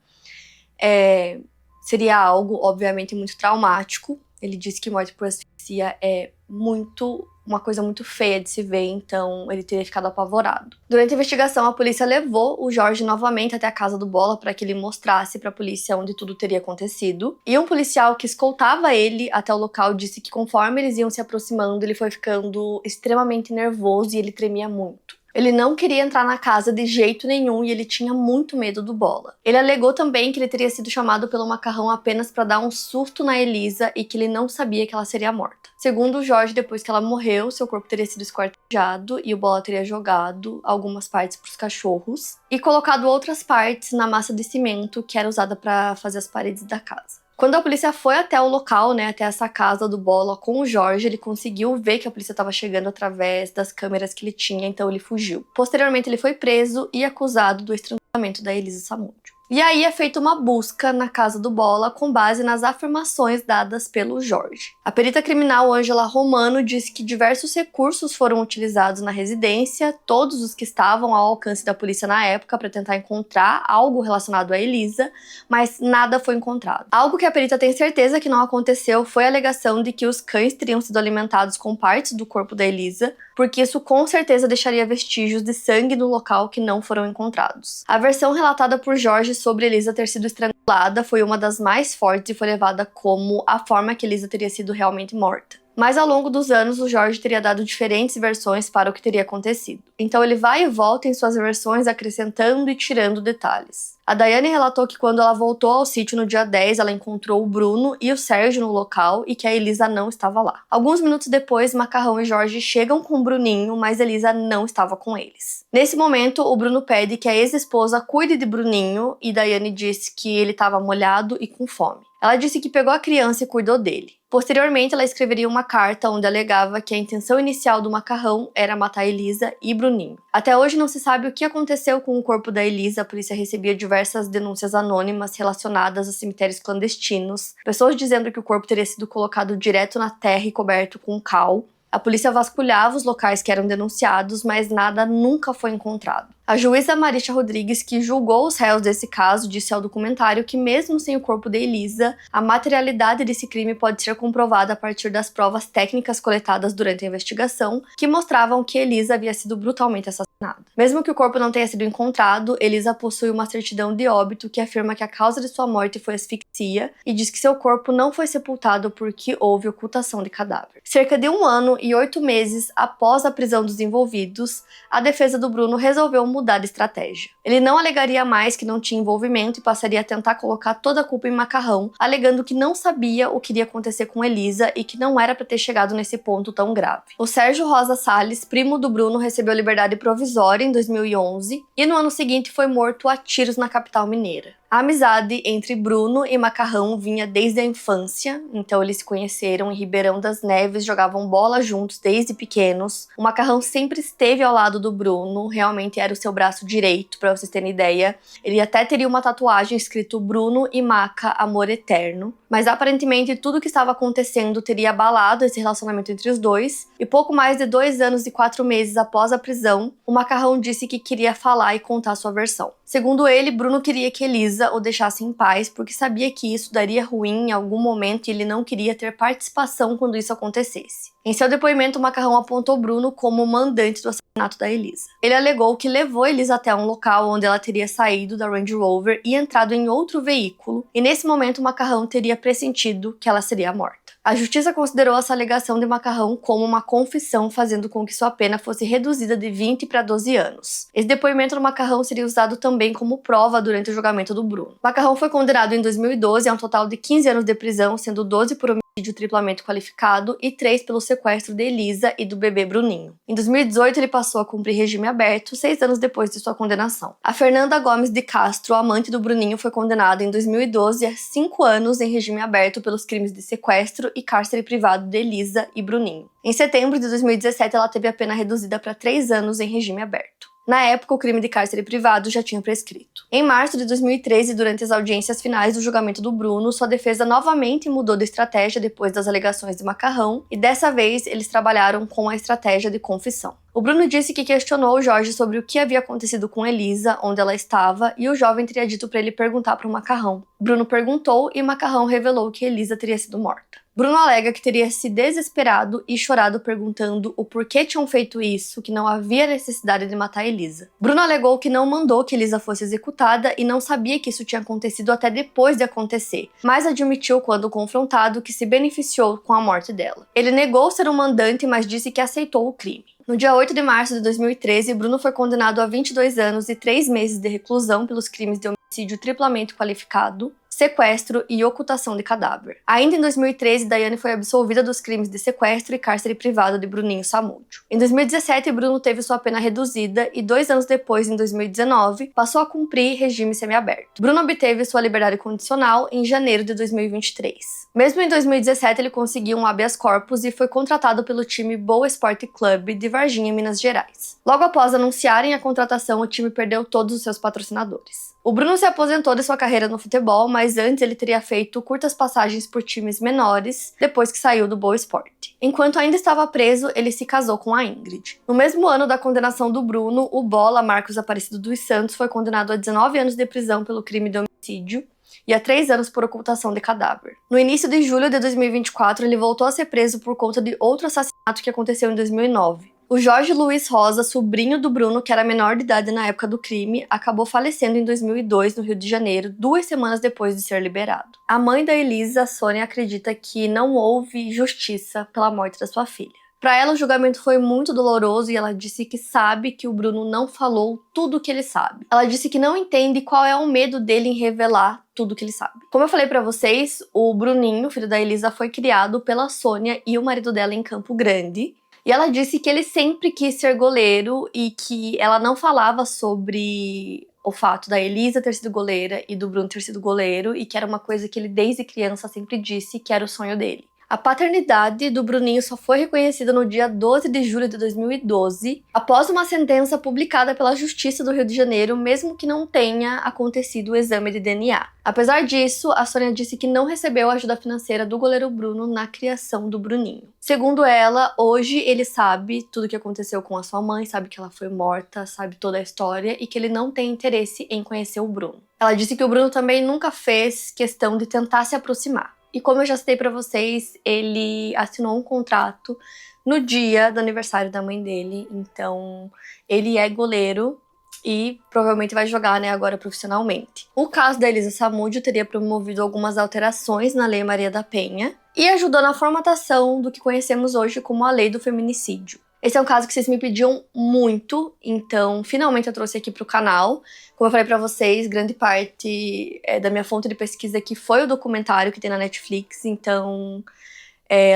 seria algo, obviamente, muito traumático. Ele disse que morte por asfixia é muito, uma coisa muito feia de se ver, então ele teria ficado apavorado. Durante a investigação, a polícia levou o Jorge novamente até a casa do Bola para que ele mostrasse para a polícia onde tudo teria acontecido. E um policial que escoltava ele até o local disse que conforme eles iam se aproximando, ele foi ficando extremamente nervoso e ele tremia muito. Ele não queria entrar na casa de jeito nenhum e ele tinha muito medo do Bola. Ele alegou também que ele teria sido chamado pelo Macarrão apenas para dar um susto na Elisa e que ele não sabia que ela seria morta. Segundo o Jorge, depois que ela morreu, seu corpo teria sido esquartejado e o Bola teria jogado algumas partes para os cachorros e colocado outras partes na massa de cimento que era usada para fazer as paredes da casa. Quando a polícia foi até o local, até essa casa do Bola com o Jorge, ele conseguiu ver que a polícia estava chegando através das câmeras que ele tinha, então ele fugiu. Posteriormente, ele foi preso e acusado do estrangulamento da Elisa Samúdio. E aí é feita uma busca na casa do Bola com base nas afirmações dadas pelo Jorge. A perita criminal Ângela Romano disse que diversos recursos foram utilizados na residência, todos os que estavam ao alcance da polícia na época para tentar encontrar algo relacionado a Elisa, mas nada foi encontrado. Algo que a perita tem certeza que não aconteceu foi a alegação de que os cães teriam sido alimentados com partes do corpo da Elisa, porque isso com certeza deixaria vestígios de sangue no local que não foram encontrados. A versão relatada por Jorge sobre Elisa ter sido estrangulada foi uma das mais fortes e foi levada como a forma que Elisa teria sido realmente morta. Mas ao longo dos anos, o Jorge teria dado diferentes versões para o que teria acontecido. Então ele vai e volta em suas versões, acrescentando e tirando detalhes. A Daiane relatou que quando ela voltou ao sítio no dia 10, ela encontrou o Bruno e o Sérgio no local e que a Elisa não estava lá. Alguns minutos depois, Macarrão e Jorge chegam com o Bruninho, mas Elisa não estava com eles. Nesse momento, o Bruno pede que a ex-esposa cuide de Bruninho e Daiane disse que ele estava molhado e com fome. Ela disse que pegou a criança e cuidou dele. Posteriormente, ela escreveria uma carta onde alegava que a intenção inicial do Macarrão era matar Elisa e Bruninho. Até hoje não se sabe o que aconteceu com o corpo da Elisa, a polícia recebia diversas denúncias anônimas relacionadas a cemitérios clandestinos, pessoas dizendo que o corpo teria sido colocado direto na terra e coberto com cal. A polícia vasculhava os locais que eram denunciados, mas nada nunca foi encontrado. A juíza Marisha Rodrigues, que julgou os réus desse caso, disse ao documentário que mesmo sem o corpo de Elisa, a materialidade desse crime pode ser comprovada a partir das provas técnicas coletadas durante a investigação, que mostravam que Elisa havia sido brutalmente assassinada. Mesmo que o corpo não tenha sido encontrado, Elisa possui uma certidão de óbito que afirma que a causa de sua morte foi asfixia e diz que seu corpo não foi sepultado porque houve ocultação de cadáver. Cerca de 1 ano e 8 meses após a prisão dos envolvidos, a defesa do Bruno resolveu mudar de estratégia. Ele não alegaria mais que não tinha envolvimento e passaria a tentar colocar toda a culpa em Macarrão, alegando que não sabia o que iria acontecer com Elisa e que não era para ter chegado nesse ponto tão grave. O Sérgio Rosa Salles, primo do Bruno, recebeu liberdade provisória em 2011 e no ano seguinte foi morto a tiros na capital mineira. A amizade entre Bruno e Macarrão vinha desde a infância, então eles se conheceram em Ribeirão das Neves, jogavam bola juntos desde pequenos. O Macarrão sempre esteve ao lado do Bruno, realmente era o seu braço direito, para vocês terem ideia. Ele até teria uma tatuagem escrito Bruno e Maca, amor eterno. Mas aparentemente tudo que estava acontecendo teria abalado esse relacionamento entre os dois, e pouco mais de 2 anos e 4 meses após a prisão, o Macarrão disse que queria falar e contar sua versão. Segundo ele, Bruno queria que Elisa o deixasse em paz porque sabia que isso daria ruim em algum momento e ele não queria ter participação quando isso acontecesse. Em seu depoimento, o Macarrão apontou Bruno como o mandante do assassinato da Elisa. Ele alegou que levou Elisa até um local onde ela teria saído da Range Rover e entrado em outro veículo, e nesse momento o Macarrão teria pressentido que ela seria morta. A justiça considerou essa alegação de Macarrão como uma confissão, fazendo com que sua pena fosse reduzida de 20 para 12 anos. Esse depoimento do Macarrão seria usado também como prova durante o julgamento do Bruno. Macarrão foi condenado em 2012 a um total de 15 anos de prisão, sendo 12 por homicídio triplamente qualificado e 3 pelo sequestro de Elisa e do bebê Bruninho. Em 2018, ele passou a cumprir regime aberto, 6 anos depois de sua condenação. A Fernanda Gomes de Castro, amante do Bruninho, foi condenada em 2012 a 5 anos em regime aberto pelos crimes de sequestro e cárcere privado de Elisa e Bruninho. Em setembro de 2017, ela teve a pena reduzida para 3 anos em regime aberto. Na época, o crime de cárcere privado já tinha prescrito. Em março de 2013, durante as audiências finais do julgamento do Bruno, sua defesa novamente mudou de estratégia depois das alegações de Macarrão, e dessa vez eles trabalharam com a estratégia de confissão. O Bruno disse que questionou o Jorge sobre o que havia acontecido com Elisa, onde ela estava, e o jovem teria dito para ele perguntar para o Macarrão. Bruno perguntou e Macarrão revelou que Elisa teria sido morta. Bruno alega que teria se desesperado e chorado perguntando o porquê tinham feito isso, que não havia necessidade de matar Elisa. Bruno alegou que não mandou que Elisa fosse executada e não sabia que isso tinha acontecido até depois de acontecer, mas admitiu quando confrontado que se beneficiou com a morte dela. Ele negou ser o mandante, mas disse que aceitou o crime. No dia 8 de março de 2013, Bruno foi condenado a 22 anos e 3 meses de reclusão pelos crimes de homicídio triplamente qualificado, sequestro e ocultação de cadáver. Ainda em 2013, Daiane foi absolvida dos crimes de sequestro e cárcere privado de Bruninho Samúdio. Em 2017, Bruno teve sua pena reduzida e 2 anos depois, em 2019, passou a cumprir regime semiaberto. Bruno obteve sua liberdade condicional em janeiro de 2023. Mesmo em 2017, ele conseguiu um habeas corpus e foi contratado pelo time Boa Esporte Clube de Varginha, Minas Gerais. Logo após anunciarem a contratação, o time perdeu todos os seus patrocinadores. O Bruno se aposentou de sua carreira no futebol, mas antes ele teria feito curtas passagens por times menores depois que saiu do Boa Esporte. Enquanto ainda estava preso, ele se casou com a Ingrid. No mesmo ano da condenação do Bruno, o Bola Marcos Aparecido dos Santos foi condenado a 19 anos de prisão pelo crime de homicídio e a 3 anos por ocultação de cadáver. No início de julho de 2024, ele voltou a ser preso por conta de outro assassinato que aconteceu em 2009. O Jorge Luiz Rosa, sobrinho do Bruno, que era menor de idade na época do crime, acabou falecendo em 2002 no Rio de Janeiro, 2 semanas depois de ser liberado. A mãe da Elisa, Sônia, acredita que não houve justiça pela morte da sua filha. Para ela, o julgamento foi muito doloroso e ela disse que sabe que o Bruno não falou tudo o que ele sabe. Ela disse que não entende qual é o medo dele em revelar tudo o que ele sabe. Como eu falei para vocês, o Bruninho, filho da Elisa, foi criado pela Sônia e o marido dela em Campo Grande. E ela disse que ele sempre quis ser goleiro e que ela não falava sobre o fato da Elisa ter sido goleira e do Bruno ter sido goleiro e que era uma coisa que ele desde criança sempre disse que era o sonho dele. A paternidade do Bruninho só foi reconhecida no dia 12 de julho de 2012, após uma sentença publicada pela Justiça do Rio de Janeiro, mesmo que não tenha acontecido o exame de DNA. Apesar disso, a Sônia disse que não recebeu a ajuda financeira do goleiro Bruno na criação do Bruninho. Segundo ela, hoje ele sabe tudo o que aconteceu com a sua mãe, sabe que ela foi morta, sabe toda a história e que ele não tem interesse em conhecer o Bruno. Ela disse que o Bruno também nunca fez questão de tentar se aproximar. E como eu já citei pra vocês, ele assinou um contrato no dia do aniversário da mãe dele. Então, ele é goleiro e provavelmente vai jogar, né, agora profissionalmente. O caso da Elisa Samúdio teria promovido algumas alterações na Lei Maria da Penha e ajudou na formatação do que conhecemos hoje como a Lei do Feminicídio. Esse é um caso que vocês me pediam muito, então finalmente eu trouxe aqui pro canal. Como eu falei pra vocês, grande parte da minha fonte de pesquisa aqui foi o documentário que tem na Netflix, então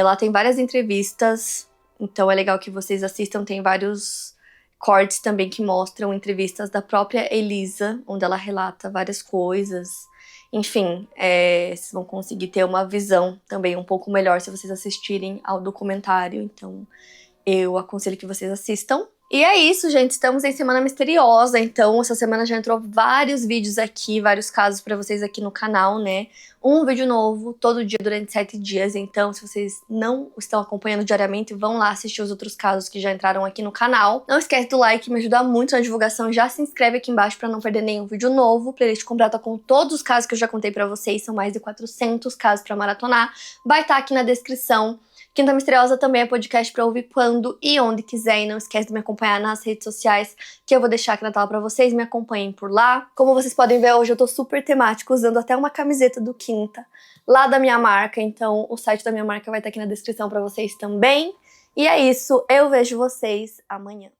lá tem várias entrevistas, então é legal que vocês assistam, tem vários cortes também que mostram entrevistas da própria Elisa, onde ela relata várias coisas. Enfim, vocês vão conseguir ter uma visão também um pouco melhor se vocês assistirem ao documentário, então eu aconselho que vocês assistam. E é isso, gente. Estamos em Semana Misteriosa, então essa semana já entrou vários vídeos aqui, vários casos pra vocês aqui no canal, né? Um vídeo novo todo dia durante 7 dias, então se vocês não estão acompanhando diariamente, vão lá assistir os outros casos que já entraram aqui no canal. Não esquece do like, me ajuda muito na divulgação. Já se inscreve aqui embaixo pra não perder nenhum vídeo novo. Playlist completa com todos os casos que eu já contei pra vocês, são mais de 400 casos pra maratonar. Vai estar aqui na descrição. Quinta Misteriosa também é podcast pra ouvir quando e onde quiser. E não esquece de me acompanhar nas redes sociais, que eu vou deixar aqui na tela pra vocês. Me acompanhem por lá. Como vocês podem ver, hoje eu tô super temática, usando até uma camiseta do Quinta, lá da minha marca. Então o site da minha marca vai estar aqui na descrição pra vocês também. E é isso, eu vejo vocês amanhã.